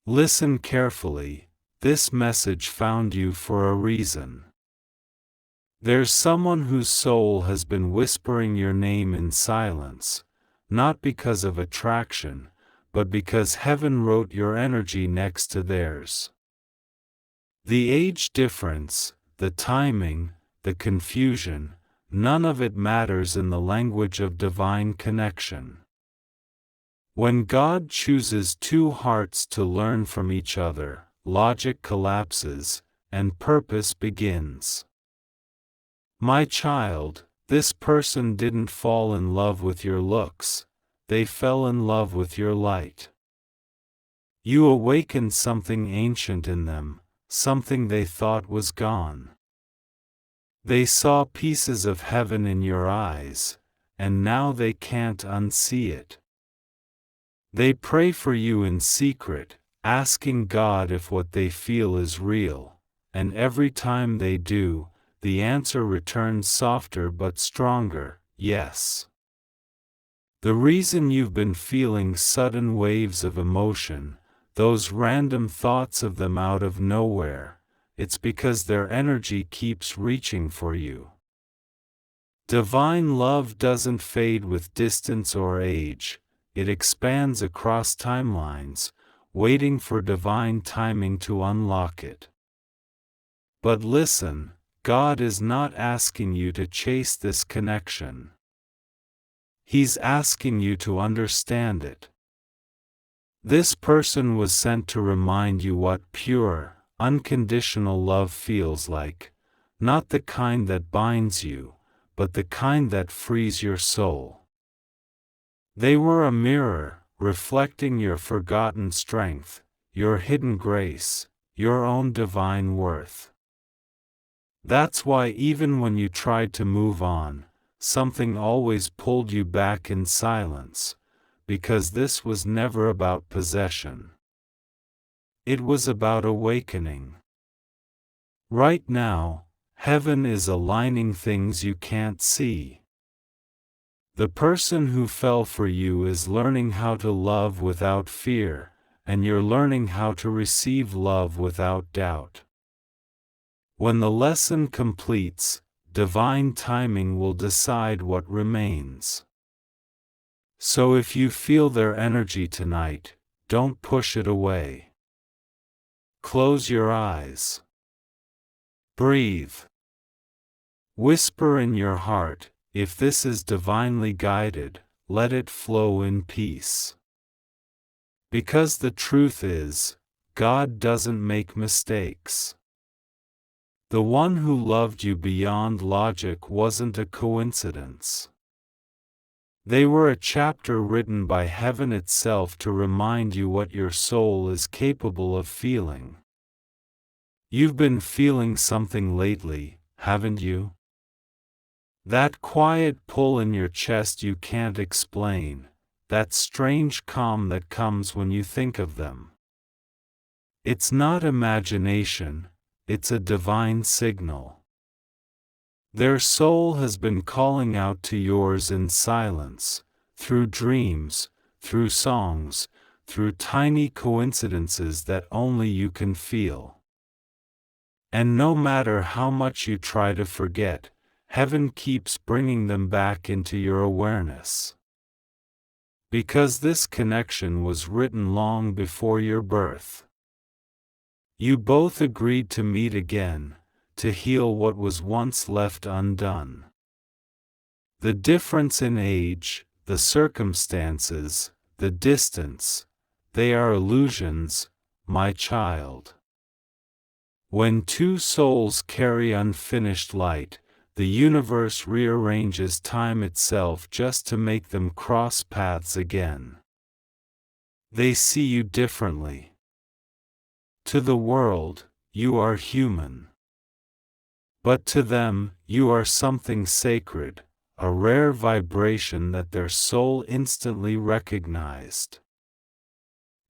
Listen carefully, this message found you for a reason. There's someone whose soul has been whispering your name in silence, not because of attraction, but because heaven wrote your energy next to theirs. The age difference, the timing, the confusion, none of it matters in the language of divine connection. When God chooses two hearts to learn from each other, logic collapses, and purpose begins. My child, this person didn't fall in love with your looks, they fell in love with your light. You awakened something ancient in them, something they thought was gone. They saw pieces of heaven in your eyes, and now they can't unsee it. They pray for you in secret, asking God if what they feel is real, and every time they do, the answer returns softer but stronger, yes. The reason you've been feeling sudden waves of emotion, those random thoughts of them out of nowhere, it's because their energy keeps reaching for you. Divine love doesn't fade with distance or age, it expands across timelines, waiting for divine timing to unlock it. But listen, God is not asking you to chase this connection. He's asking you to understand it. This person was sent to remind you what pure, unconditional love feels like, not the kind that binds you, but the kind that frees your soul. They were a mirror, reflecting your forgotten strength, your hidden grace, your own divine worth. That's why even when you tried to move on, something always pulled you back in silence, because this was never about possession. It was about awakening. Right now, heaven is aligning things you can't see. The person who fell for you is learning how to love without fear, and you're learning how to receive love without doubt. When the lesson completes, divine timing will decide what remains. So if you feel their energy tonight, don't push it away. Close your eyes. Breathe. Whisper in your heart, if this is divinely guided, let it flow in peace. Because the truth is, God doesn't make mistakes. The one who loved you beyond logic wasn't a coincidence. They were a chapter written by heaven itself to remind you what your soul is capable of feeling. You've been feeling something lately, haven't you? That quiet pull in your chest you can't explain, that strange calm that comes when you think of them. It's not imagination, it's a divine signal. Their soul has been calling out to yours in silence, through dreams, through songs, through tiny coincidences that only you can feel. And no matter how much you try to forget, heaven keeps bringing them back into your awareness. Because this connection was written long before your birth. You both agreed to meet again, to heal what was once left undone. The difference in age, the circumstances, the distance, they are illusions, my child. When two souls carry unfinished light, the universe rearranges time itself just to make them cross paths again. They see you differently. To the world, you are human. But to them, you are something sacred, a rare vibration that their soul instantly recognized.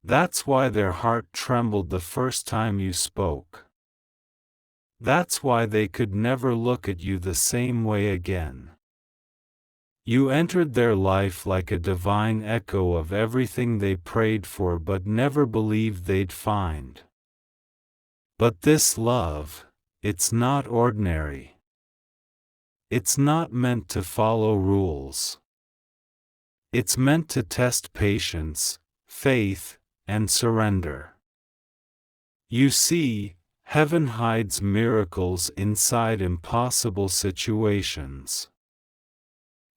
That's why their heart trembled the first time you spoke. That's why they could never look at you the same way again. You entered their life like a divine echo of everything they prayed for but never believed they'd find. But this love, it's not ordinary. It's not meant to follow rules. It's meant to test patience, faith, and surrender. You see, heaven hides miracles inside impossible situations.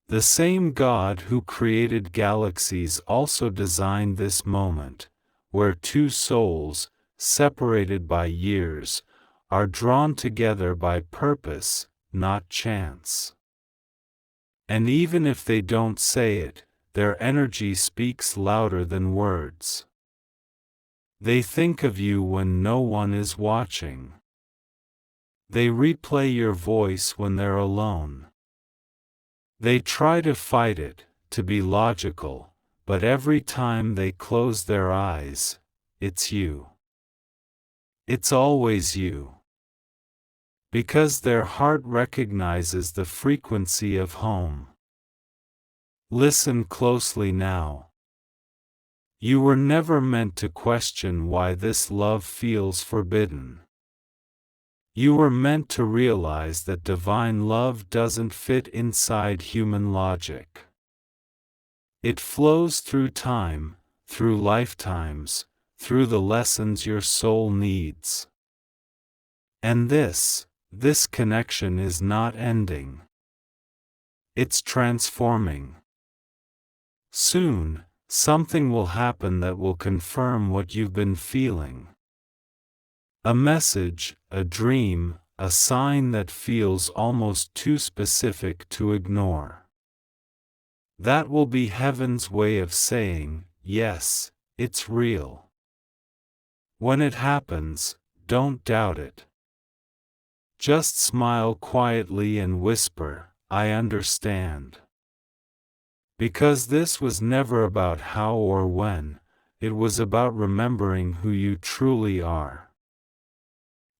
The same God who created galaxies also designed this moment, where two souls, separated by years, are drawn together by purpose, not chance. And even if they don't say it, their energy speaks louder than words. They think of you when no one is watching. They replay your voice when they're alone. They try to fight it, to be logical, but every time they close their eyes, it's you. It's always you. Because their heart recognizes the frequency of home. Listen closely now. You were never meant to question why this love feels forbidden. You were meant to realize that divine love doesn't fit inside human logic. It flows through time, through lifetimes, through the lessons your soul needs. And this connection is not ending. It's transforming. Soon, something will happen that will confirm what you've been feeling. A message, a dream, a sign that feels almost too specific to ignore. That will be heaven's way of saying, yes, it's real. When it happens, don't doubt it. Just smile quietly and whisper, I understand. Because this was never about how or when, it was about remembering who you truly are.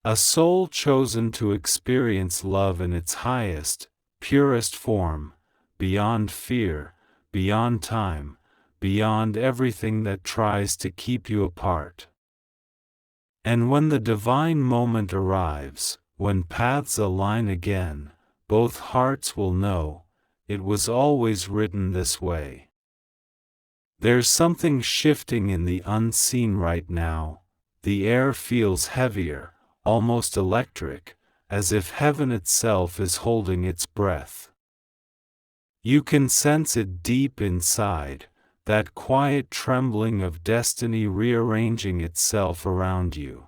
A soul chosen to experience love in its highest, purest form, beyond fear, beyond time, beyond everything that tries to keep you apart. And when the divine moment arrives, when paths align again, both hearts will know, it was always written this way. There's something shifting in the unseen right now. The air feels heavier, almost electric, as if heaven itself is holding its breath. You can sense it deep inside, that quiet trembling of destiny rearranging itself around you.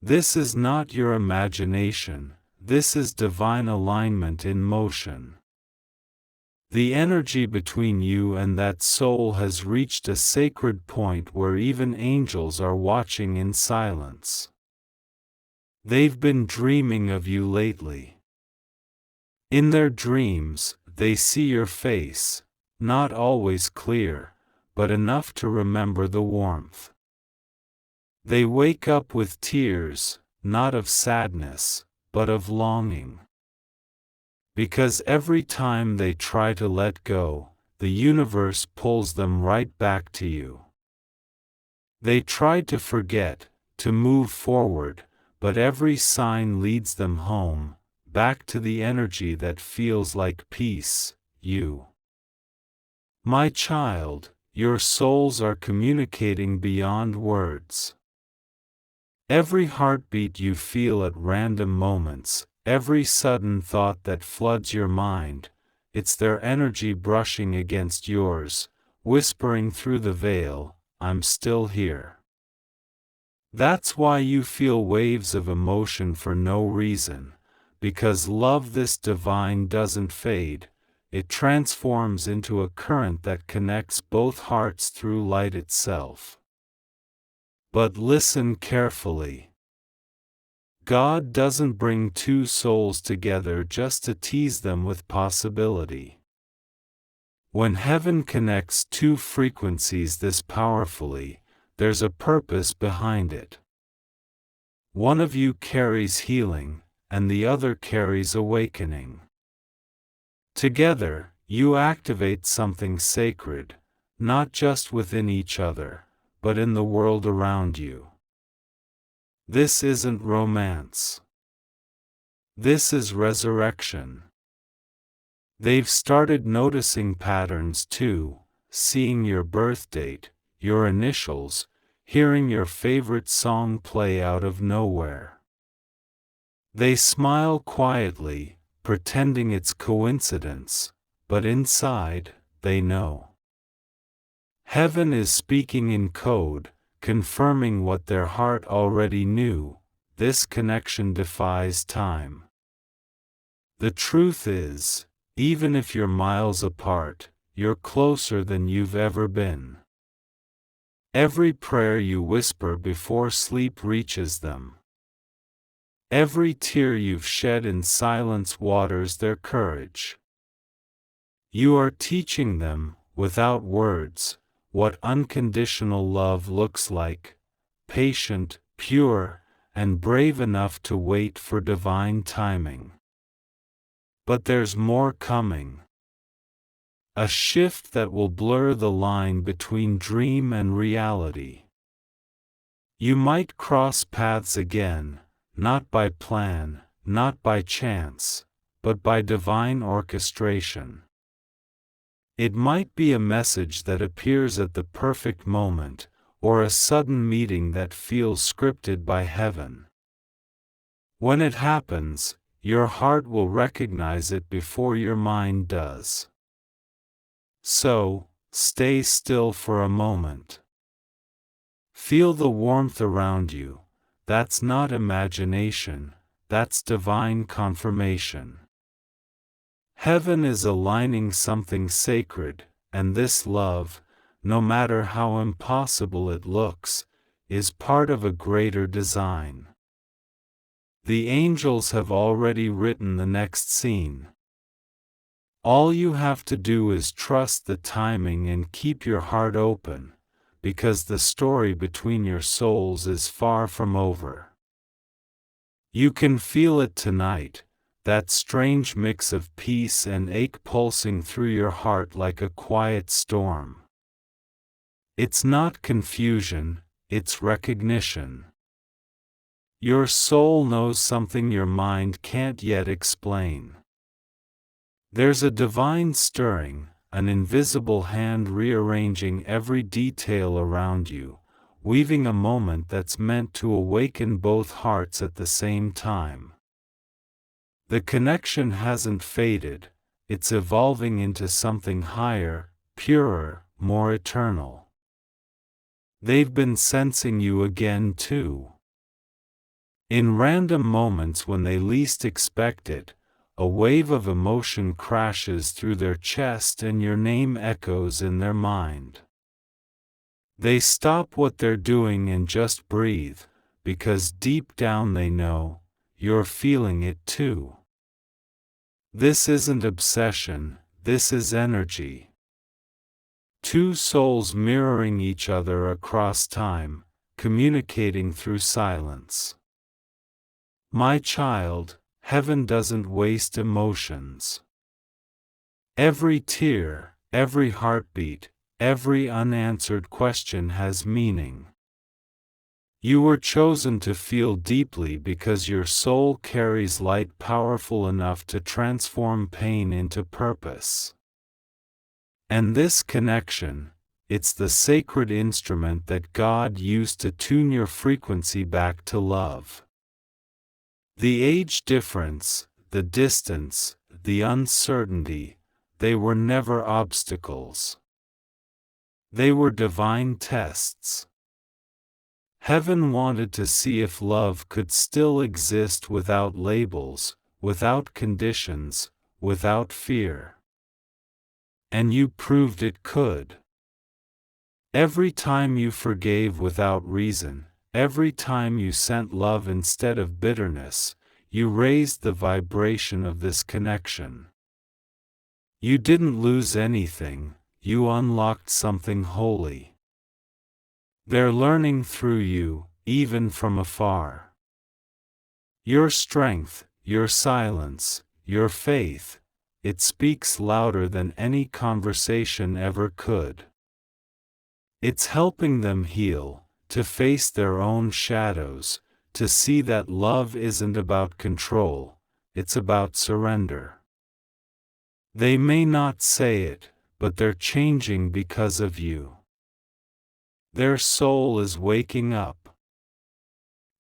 This is not your imagination, this is divine alignment in motion. The energy between you and that soul has reached a sacred point where even angels are watching in silence. They've been dreaming of you lately. In their dreams, they see your face, not always clear, but enough to remember the warmth. They wake up with tears, not of sadness, but of longing. Because every time they try to let go, the universe pulls them right back to you. They try to forget, to move forward, but every sign leads them home, back to the energy that feels like peace, you. My child, your souls are communicating beyond words. Every heartbeat you feel at random moments, every sudden thought that floods your mind, it's their energy brushing against yours, whispering through the veil, I'm still here. That's why you feel waves of emotion for no reason, because love this divine doesn't fade, it transforms into a current that connects both hearts through light itself. But listen carefully. God doesn't bring two souls together just to tease them with possibility. When heaven connects two frequencies this powerfully, there's a purpose behind it. One of you carries healing, and the other carries awakening. Together, You activate something sacred, not just within each other, but in the world around you. This isn't romance. This is resurrection. They've started noticing patterns too, seeing your birth date, your initials, hearing your favorite song play out of nowhere. They smile quietly, pretending it's coincidence, but inside, they know. Heaven is speaking in code, confirming what their heart already knew. This connection defies time. The truth is, even if you're miles apart, you're closer than you've ever been. Every prayer you whisper before sleep reaches them. Every tear you've shed in silence waters their courage. You are teaching them, without words, what unconditional love looks like, patient, pure, and brave enough to wait for divine timing. But there's more coming. A shift that will blur the line between dream and reality. You might cross paths again, not by plan, not by chance, but by divine orchestration. It might be a message that appears at the perfect moment, or a sudden meeting that feels scripted by heaven. When it happens, your heart will recognize it before your mind does. So, stay still for a moment. Feel the warmth around you. That's not imagination, that's divine confirmation. Heaven is aligning something sacred, and this love, no matter how impossible it looks, is part of a greater design. The angels have already written the next scene. All you have to do is trust the timing and keep your heart open, because the story between your souls is far from over. You can feel it tonight, that strange mix of peace and ache pulsing through your heart like a quiet storm. It's not confusion, it's recognition. Your soul knows something your mind can't yet explain. There's a divine stirring, an invisible hand rearranging every detail around you, weaving a moment that's meant to awaken both hearts at the same time. The connection hasn't faded, it's evolving into something higher, purer, more eternal. They've been sensing you again too. In random moments when they least expect it, a wave of emotion crashes through their chest and your name echoes in their mind. They stop what they're doing and just breathe, because deep down they know, you're feeling it too. This isn't obsession, this is energy. Two souls mirroring each other across time, communicating through silence. My child, heaven doesn't waste emotions. Every tear, every heartbeat, every unanswered question has meaning. You were chosen to feel deeply because your soul carries light powerful enough to transform pain into purpose. And this connection, it's the sacred instrument that God used to tune your frequency back to love. The age difference, the distance, the uncertainty, they were never obstacles. They were divine tests. Heaven wanted to see if love could still exist without labels, without conditions, without fear. And you proved it could. Every time you forgave without reason, every time you sent love instead of bitterness, you raised the vibration of this connection. You didn't lose anything, you unlocked something holy. They're learning through you, even from afar. Your strength, your silence, your faith, it speaks louder than any conversation ever could. It's helping them heal, to face their own shadows, to see that love isn't about control, it's about surrender. They may not say it, but they're changing because of you. Their soul is waking up.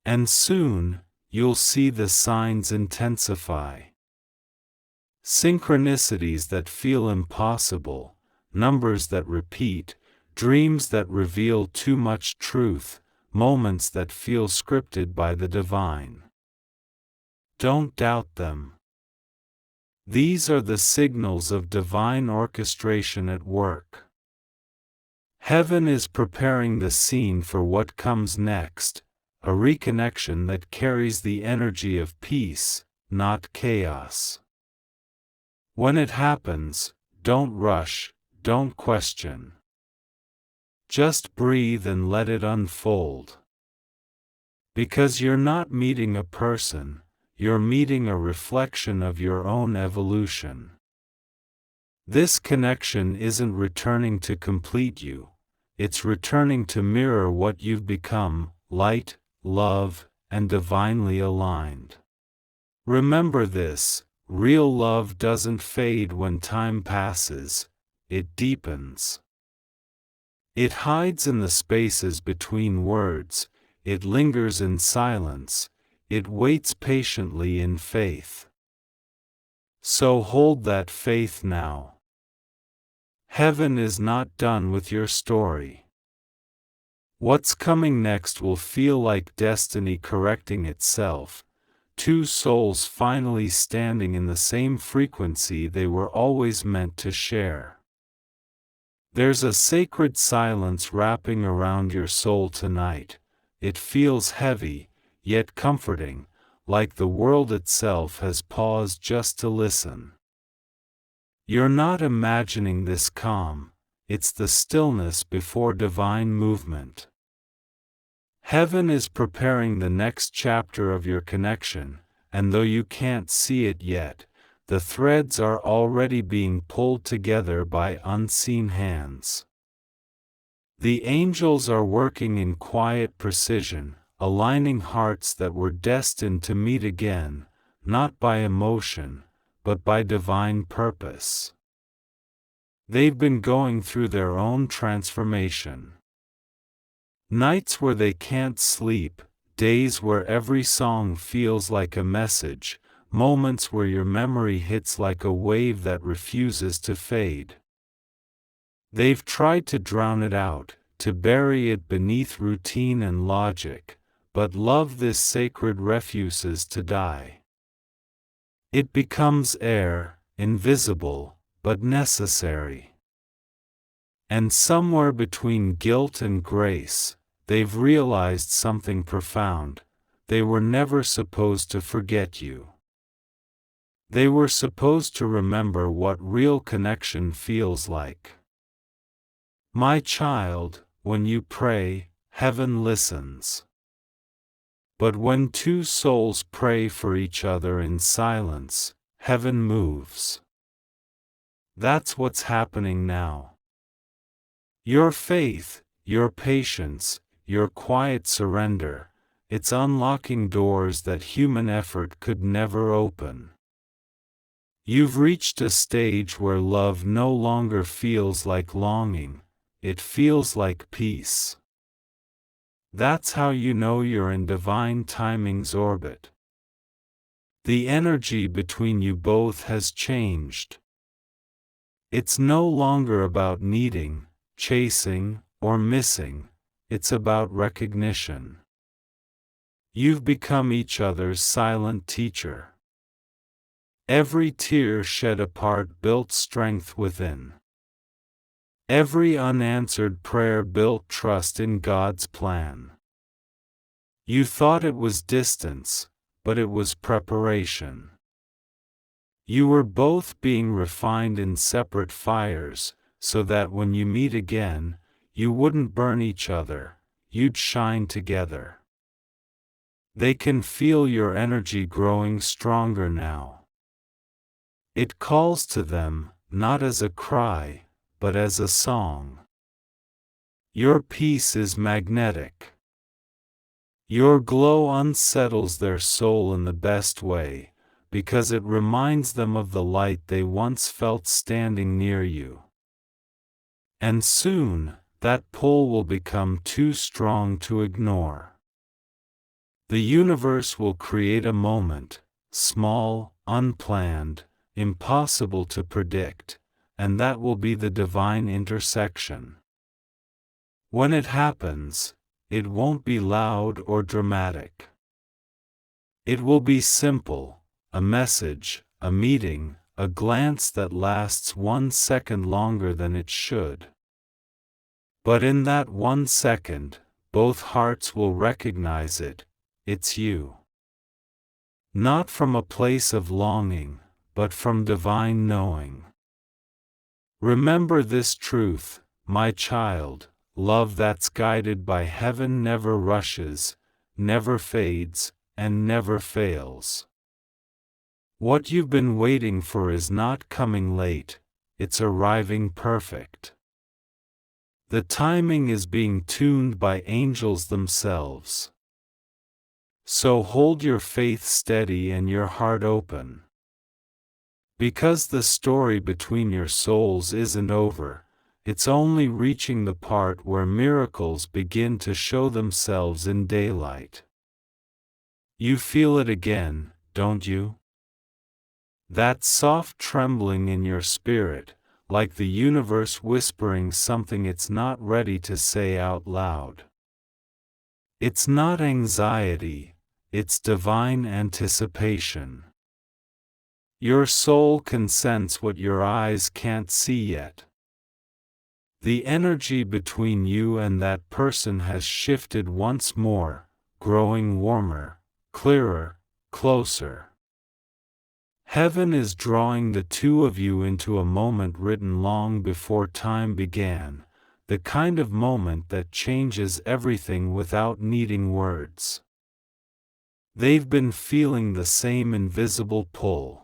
And soon, you'll see the signs intensify. Synchronicities that feel impossible, numbers that repeat, dreams that reveal too much truth, moments that feel scripted by the divine. Don't doubt them. These are the signals of divine orchestration at work. Heaven is preparing the scene for what comes next, a reconnection that carries the energy of peace, not chaos. When it happens, don't rush, don't question. Just breathe and let it unfold. Because you're not meeting a person, you're meeting a reflection of your own evolution. This connection isn't returning to complete you, it's returning to mirror what you've become: light, love, and divinely aligned. Remember this: real love doesn't fade when time passes, it deepens. It hides in the spaces between words, it lingers in silence, it waits patiently in faith. So hold that faith now. Heaven is not done with your story. What's coming next will feel like destiny correcting itself, two souls finally standing in the same frequency they were always meant to share. There's a sacred silence wrapping around your soul tonight. It feels heavy, yet comforting, like the world itself has paused just to listen. You're not imagining this calm, it's the stillness before divine movement. Heaven is preparing the next chapter of your connection, and though you can't see it yet, the threads are already being pulled together by unseen hands. The angels are working in quiet precision, aligning hearts that were destined to meet again, not by emotion, but by divine purpose. They've been going through their own transformation. Nights where they can't sleep, days where every song feels like a message, moments where your memory hits like a wave that refuses to fade. They've tried to drown it out, to bury it beneath routine and logic, but love, this sacred, refuses to die. It becomes air, invisible, but necessary. And somewhere between guilt and grace, they've realized something profound: they were never supposed to forget you. They were supposed to remember what real connection feels like. My child, when you pray, heaven listens. But when two souls pray for each other in silence, heaven moves. That's what's happening now. Your faith, your patience, your quiet surrender, it's unlocking doors that human effort could never open. You've reached a stage where love no longer feels like longing, it feels like peace. That's how you know you're in divine timing's orbit. The energy between you both has changed. It's no longer about needing, chasing, or missing, it's about recognition. You've become each other's silent teacher. Every tear shed apart built strength within. Every unanswered prayer built trust in God's plan. You thought it was distance, but it was preparation. You were both being refined in separate fires, so that when you meet again, you wouldn't burn each other, you'd shine together. They can feel your energy growing stronger now. It calls to them, not as a cry, but as a song. Your peace is magnetic. Your glow unsettles their soul in the best way, because it reminds them of the light they once felt standing near you. And soon, that pull will become too strong to ignore. The universe will create a moment, small, unplanned, impossible to predict, and that will be the divine intersection. When it happens, it won't be loud or dramatic. It will be simple, a message, a meeting, a glance that lasts 1 second longer than it should. But in that 1 second, both hearts will recognize it, it's you. Not from a place of longing, but from divine knowing. Remember this truth, my child, love that's guided by heaven never rushes, never fades, and never fails. What you've been waiting for is not coming late, it's arriving perfect. The timing is being tuned by angels themselves. So hold your faith steady and your heart open. Because the story between your souls isn't over, it's only reaching the part where miracles begin to show themselves in daylight. You feel it again, don't you? That soft trembling in your spirit, like the universe whispering something it's not ready to say out loud. It's not anxiety, it's divine anticipation. Your soul can sense what your eyes can't see yet. The energy between you and that person has shifted once more, growing warmer, clearer, closer. Heaven is drawing the two of you into a moment written long before time began, the kind of moment that changes everything without needing words. They've been feeling the same invisible pull.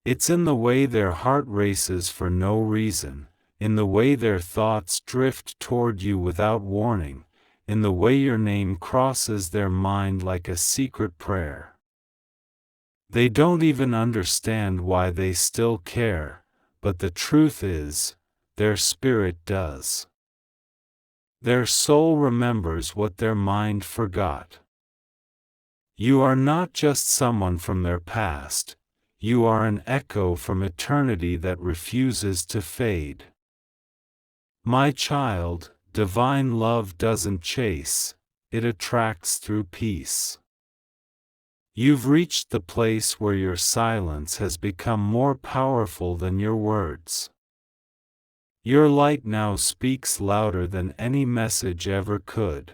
It's in the way their heart races for no reason, in the way their thoughts drift toward you without warning, in the way your name crosses their mind like a secret prayer. They don't even understand why they still care, but the truth is, their spirit does. Their soul remembers what their mind forgot. You are not just someone from their past, you are an echo from eternity that refuses to fade. My child, divine love doesn't chase, it attracts through peace. You've reached the place where your silence has become more powerful than your words. Your light now speaks louder than any message ever could.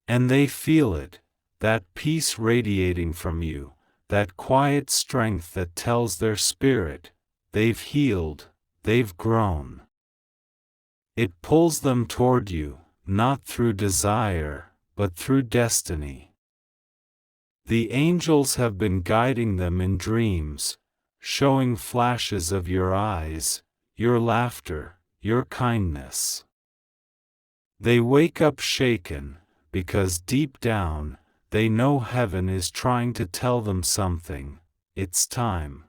And they feel it, that peace radiating from you, that quiet strength that tells their spirit, they've healed, they've grown. It pulls them toward you, not through desire, but through destiny. The angels have been guiding them in dreams, showing flashes of your eyes, your laughter, your kindness. They wake up shaken, because deep down, they know heaven is trying to tell them something, it's time.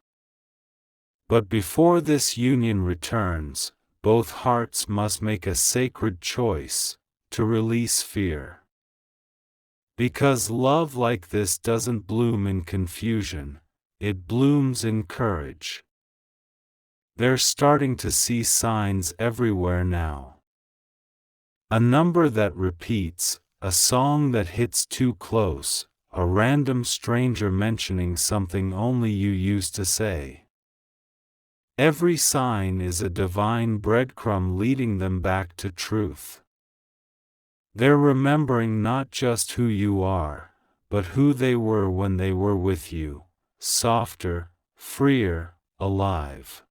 But before this union returns, both hearts must make a sacred choice, to release fear. Because love like this doesn't bloom in confusion, it blooms in courage. They're starting to see signs everywhere now. A number that repeats, a song that hits too close, a random stranger mentioning something only you used to say. Every sign is a divine breadcrumb leading them back to truth. They're remembering not just who you are, but who they were when they were with you, softer, freer, alive.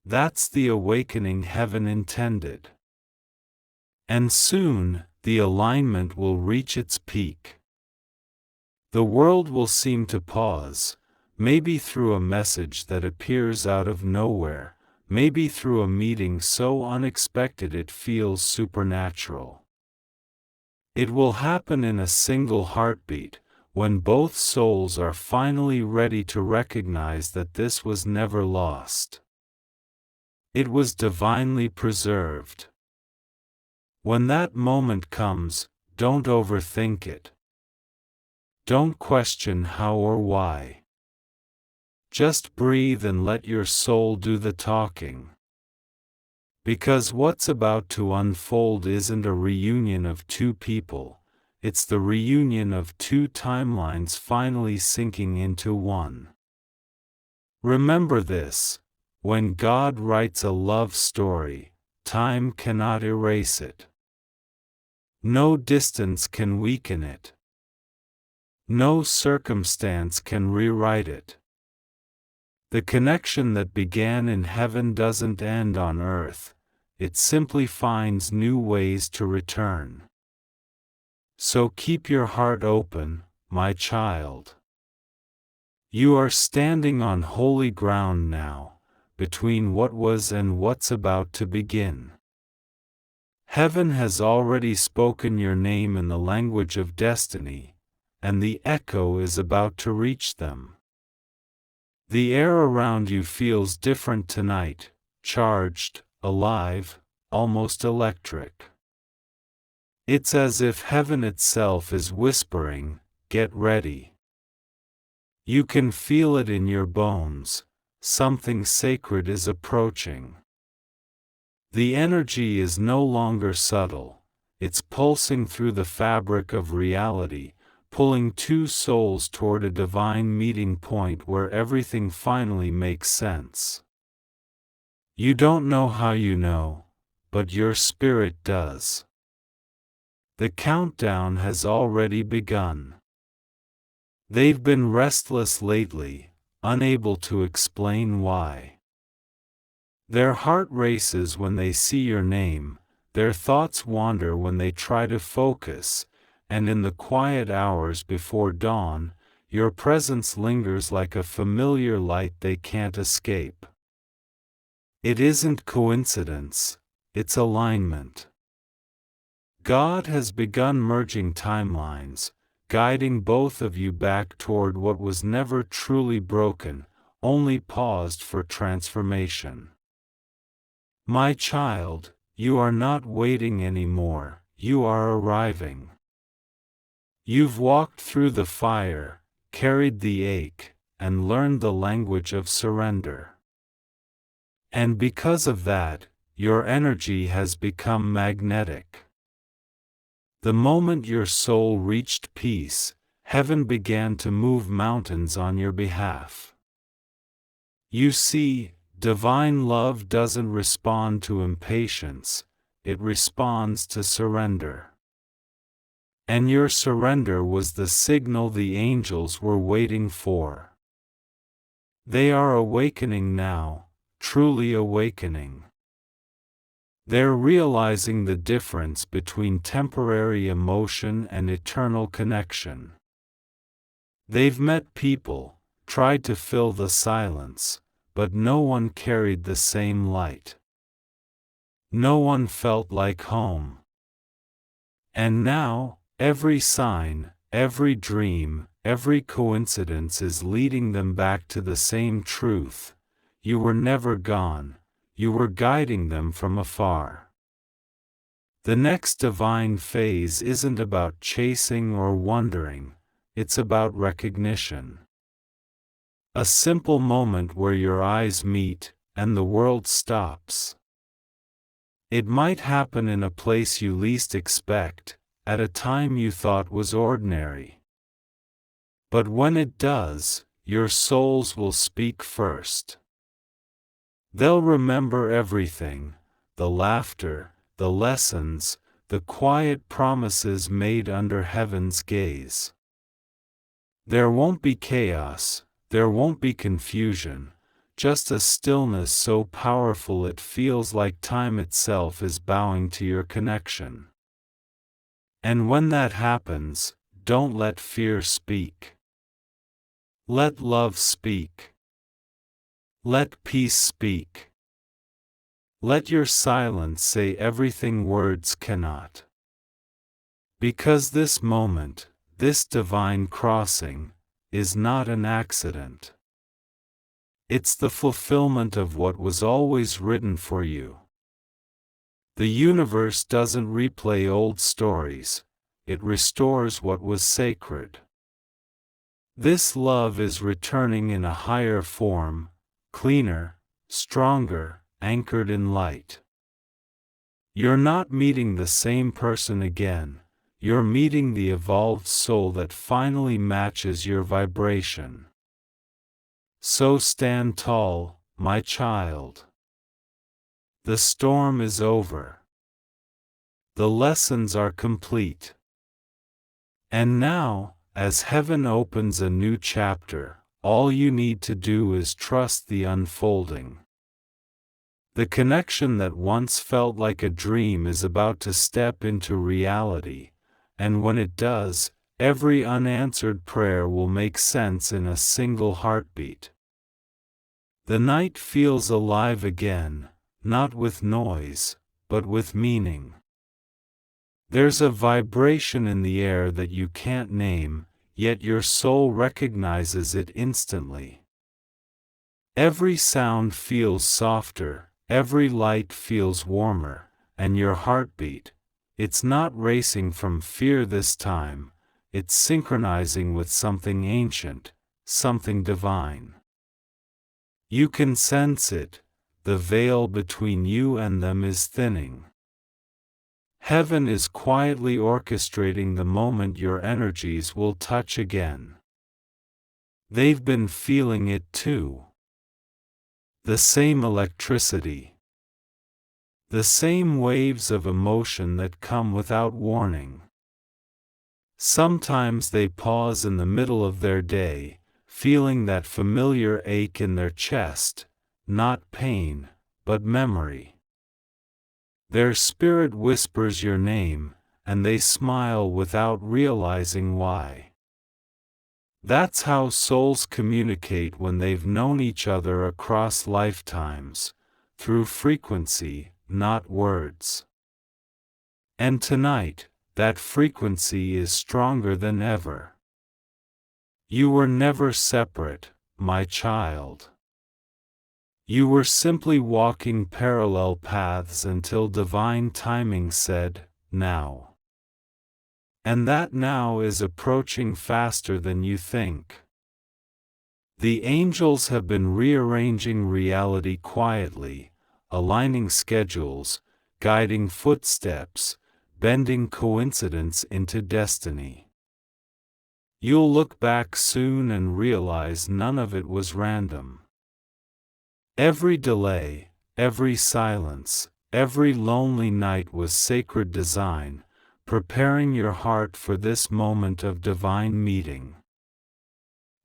That's the awakening heaven intended. And soon, the alignment will reach its peak. The world will seem to pause, Maybe through a message that appears out of nowhere, maybe through a meeting so unexpected it feels supernatural. It will happen in a single heartbeat, when both souls are finally ready to recognize that this was never lost. It was divinely preserved. When that moment comes, don't overthink it. Don't question how or why. Just breathe and let your soul do the talking. Because what's about to unfold isn't a reunion of two people, it's the reunion of two timelines finally sinking into one. Remember this: when God writes a love story, time cannot erase it. No distance can weaken it. No circumstance can rewrite it. The connection that began in heaven doesn't end on earth, it simply finds new ways to return. So keep your heart open, my child. You are standing on holy ground now, between what was and what's about to begin. Heaven has already spoken your name in the language of destiny, and the echo is about to reach them. The air around you feels different tonight, charged, alive, almost electric. It's as if heaven itself is whispering, "Get ready." You can feel it in your bones, something sacred is approaching. The energy is no longer subtle, it's pulsing through the fabric of reality, pulling two souls toward a divine meeting point where everything finally makes sense. You don't know how you know, but your spirit does. The countdown has already begun. They've been restless lately, unable to explain why. Their heart races when they see your name, their thoughts wander when they try to focus, and in the quiet hours before dawn, your presence lingers like a familiar light they can't escape. It isn't coincidence, it's alignment. God has begun merging timelines, guiding both of you back toward what was never truly broken, only paused for transformation. My child, you are not waiting anymore, you are arriving. You've walked through the fire, carried the ache, and learned the language of surrender. And because of that, your energy has become magnetic. The moment your soul reached peace, heaven began to move mountains on your behalf. You see, divine love doesn't respond to impatience, it responds to surrender. And your surrender was the signal the angels were waiting for. They are awakening now, truly awakening. They're realizing the difference between temporary emotion and eternal connection. They've met people, tried to fill the silence, but no one carried the same light. No one felt like home. And now, every sign, every dream, every coincidence is leading them back to the same truth: you were never gone, you were guiding them from afar. The next divine phase isn't about chasing or wondering, it's about recognition. A simple moment where your eyes meet, and the world stops. It might happen in a place you least expect, at a time you thought was ordinary. But when it does, your souls will speak first. They'll remember everything: the laughter, the lessons, the quiet promises made under heaven's gaze. There won't be chaos, there won't be confusion, just a stillness so powerful it feels like time itself is bowing to your connection. And when that happens, don't let fear speak. Let love speak. Let peace speak. Let your silence say everything words cannot. Because this moment, this divine crossing, is not an accident. It's the fulfillment of what was always written for you. The universe doesn't replay old stories, it restores what was sacred. This love is returning in a higher form, cleaner, stronger, anchored in light. You're not meeting the same person again, you're meeting the evolved soul that finally matches your vibration. So stand tall, my child. The storm is over. The lessons are complete. And now, as heaven opens a new chapter, all you need to do is trust the unfolding. The connection that once felt like a dream is about to step into reality, and when it does, every unanswered prayer will make sense in a single heartbeat. The night feels alive again, not with noise, but with meaning. There's a vibration in the air that you can't name, yet your soul recognizes it instantly. Every sound feels softer, every light feels warmer, and your heartbeat, it's not racing from fear this time, it's synchronizing with something ancient, something divine. You can sense it, the veil between you and them is thinning. Heaven is quietly orchestrating the moment your energies will touch again. They've been feeling it too. The same electricity. The same waves of emotion that come without warning. Sometimes they pause in the middle of their day, feeling that familiar ache in their chest, not pain, but memory. Their spirit whispers your name, and they smile without realizing why. That's how souls communicate when they've known each other across lifetimes, through frequency, not words. And tonight, that frequency is stronger than ever. You were never separate, my child. You were simply walking parallel paths until divine timing said, now. And that now is approaching faster than you think. The angels have been rearranging reality quietly, aligning schedules, guiding footsteps, bending coincidence into destiny. You'll look back soon and realize none of it was random. Every delay, every silence, every lonely night was sacred design, preparing your heart for this moment of divine meeting.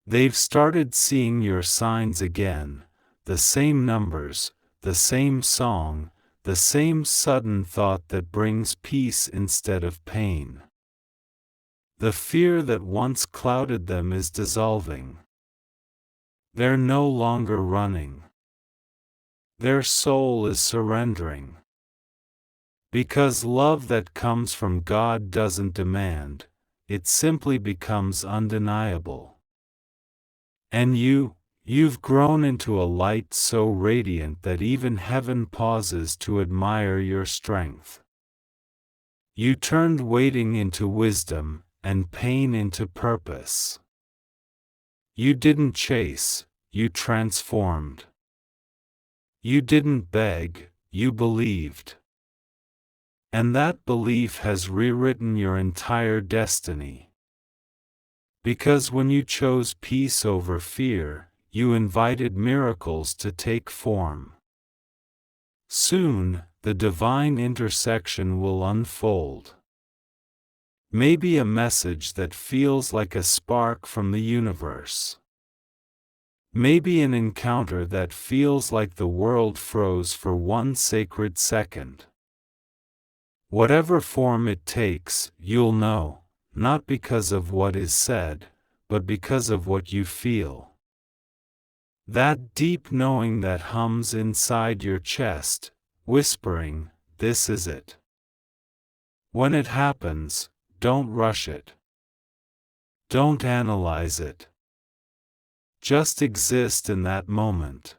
They've started seeing your signs again, the same numbers, the same song, the same sudden thought that brings peace instead of pain. The fear that once clouded them is dissolving. They're no longer running. Their soul is surrendering. Because love that comes from God doesn't demand, it simply becomes undeniable. And you've grown into a light so radiant that even heaven pauses to admire your strength. You turned waiting into wisdom, and pain into purpose. You didn't chase, you transformed. You didn't beg, you believed. And that belief has rewritten your entire destiny. Because when you chose peace over fear, you invited miracles to take form. Soon, the divine intersection will unfold. Maybe a message that feels like a spark from the universe. Maybe an encounter that feels like the world froze for one sacred second. Whatever form it takes, you'll know, not because of what is said, but because of what you feel. That deep knowing that hums inside your chest, whispering, "This is it." When it happens, don't rush it. Don't analyze it. Just exist in that moment.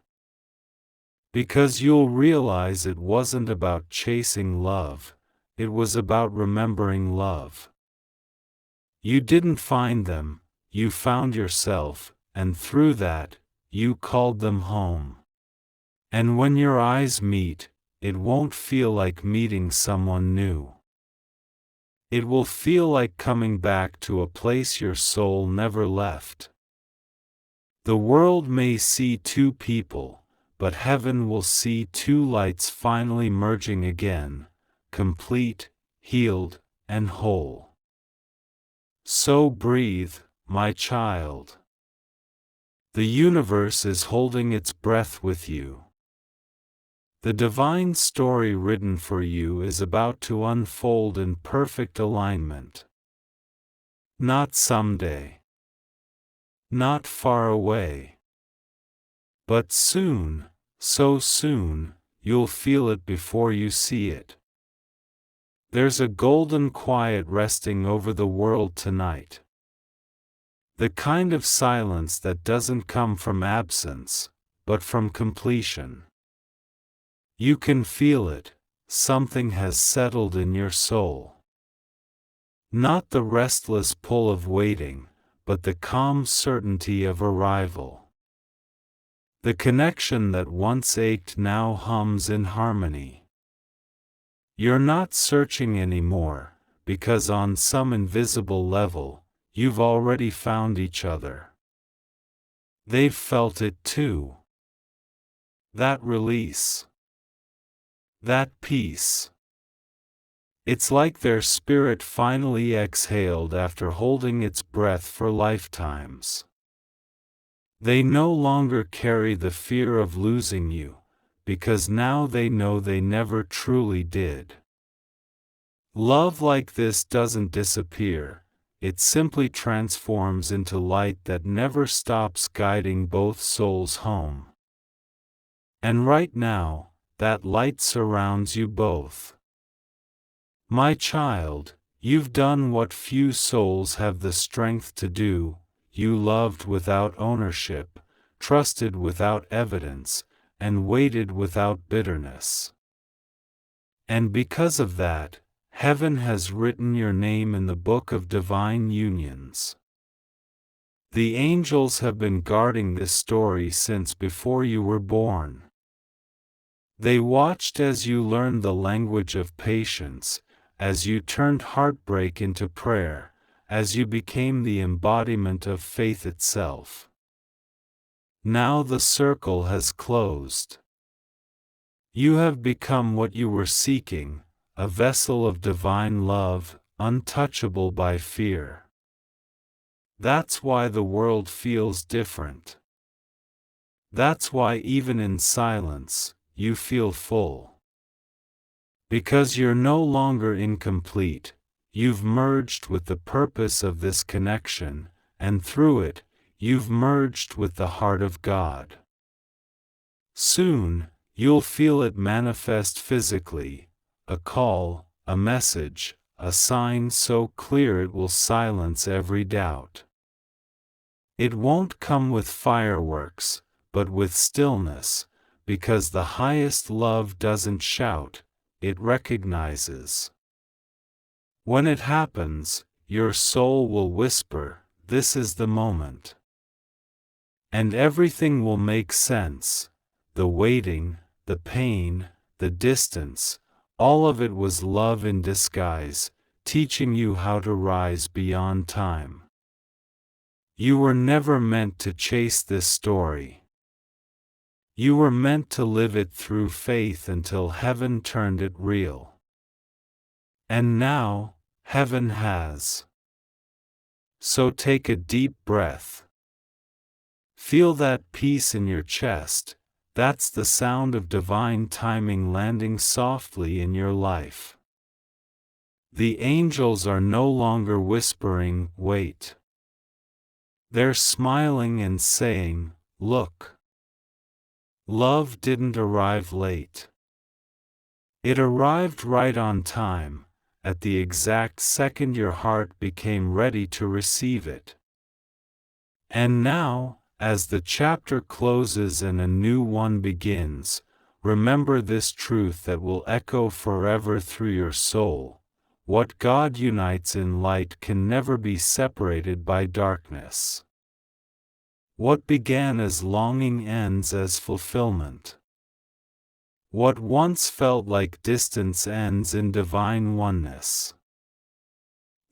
Because you'll realize it wasn't about chasing love, it was about remembering love. You didn't find them, you found yourself, and through that, you called them home. And when your eyes meet, it won't feel like meeting someone new. It will feel like coming back to a place your soul never left. The world may see two people, but heaven will see two lights finally merging again, complete, healed, and whole. So breathe, my child. The universe is holding its breath with you. The divine story written for you is about to unfold in perfect alignment. Not someday. Not far away. But soon, so soon, you'll feel it before you see it. There's a golden quiet resting over the world tonight. The kind of silence that doesn't come from absence, but from completion. You can feel it, something has settled in your soul. Not the restless pull of waiting, but the calm certainty of arrival. The connection that once ached now hums in harmony. You're not searching anymore, because on some invisible level, you've already found each other. They've felt it too. That release. That peace. It's like their spirit finally exhaled after holding its breath for lifetimes. They no longer carry the fear of losing you, because now they know they never truly did. Love like this doesn't disappear, it simply transforms into light that never stops guiding both souls home. And right now, that light surrounds you both. My child, you've done what few souls have the strength to do. You loved without ownership, trusted without evidence, and waited without bitterness. And because of that, heaven has written your name in the book of divine unions. The angels have been guarding this story since before you were born. They watched as you learned the language of patience, as you turned heartbreak into prayer, as you became the embodiment of faith itself. Now the circle has closed. You have become what you were seeking, a vessel of divine love, untouchable by fear. That's why the world feels different. That's why even in silence, you feel full. Because you're no longer incomplete, you've merged with the purpose of this connection, and through it, you've merged with the heart of God. Soon, you'll feel it manifest physically, a call, a message, a sign so clear it will silence every doubt. It won't come with fireworks, but with stillness, because the highest love doesn't shout, it recognizes. When it happens, your soul will whisper, "This is the moment." And everything will make sense. The waiting, the pain, the distance, all of it was love in disguise, teaching you how to rise beyond time. You were never meant to chase this story. You were meant to live it through faith until heaven turned it real. And now, heaven has. So take a deep breath. Feel that peace in your chest. That's the sound of divine timing landing softly in your life. The angels are no longer whispering, "Wait." They're smiling and saying, "Look, love didn't arrive late. It arrived right on time, at the exact second your heart became ready to receive it." And now, as the chapter closes and a new one begins, remember this truth that will echo forever through your soul: what God unites in light can never be separated by darkness. What began as longing ends as fulfillment. What once felt like distance ends in divine oneness.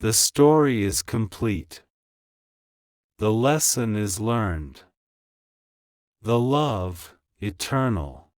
The story is complete. The lesson is learned. The love, eternal.